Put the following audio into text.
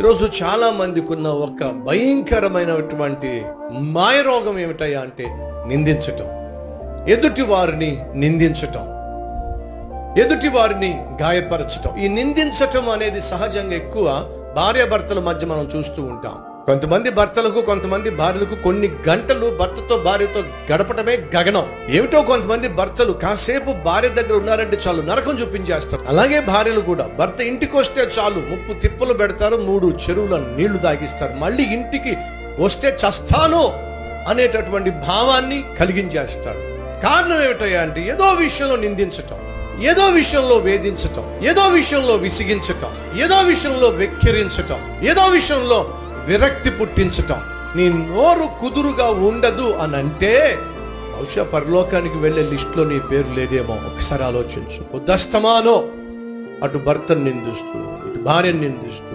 ఈరోజు చాలా మందికి ఉన్న ఒక భయంకరమైనటువంటి మాయరోగం ఏమిటయ్యా అంటే నిందించటం, ఎదుటి వారిని నిందించటం, ఎదుటి వారిని గాయపరచటం. ఈ నిందించటం అనేది సహజంగా ఎక్కువ భార్యాభర్తల మధ్య మనం చూస్తూ ఉంటాం. కొంతమంది భర్తలకు, కొంతమంది భార్యలకు కొన్ని గంటలు భర్తతో భార్యతో గడపటమే గగనం. ఏమిటో కొంతమంది భర్తలు కాసేపు భార్య దగ్గర ఉన్నారంటే చాలు నరకం చూపించేస్తారు. అలాగే భార్యలు కూడా భర్త ఇంటికి వస్తే చాలు 30 తిప్పలు పెడతారు, 3 చెరువుల నీళ్లు తాగిస్తారు. మళ్ళీ ఇంటికి వస్తే చస్తాను అనేటటువంటి భావాన్ని కలిగించేస్తారు. కారణం ఏమిటయ్యా అంటే ఏదో విషయంలో నిందించటం, ఏదో విషయంలో వేధించటం, ఏదో విషయంలో విసిగించటం, ఏదో విషయంలో వెక్కిరించటం, ఏదో విషయంలో విరక్తి పుట్టించటం. నీ నోరు కుదురుగా ఉండదు అని అంటే బహుశా పరలోకానికి వెళ్ళే లిస్టులో నీ పేరు లేదేమో. ఒకసారి ఆలోచించు. ఉదస్తమానో అటు భర్తను నిందిస్తూ, ఇటు భార్యను నిందిస్తూ,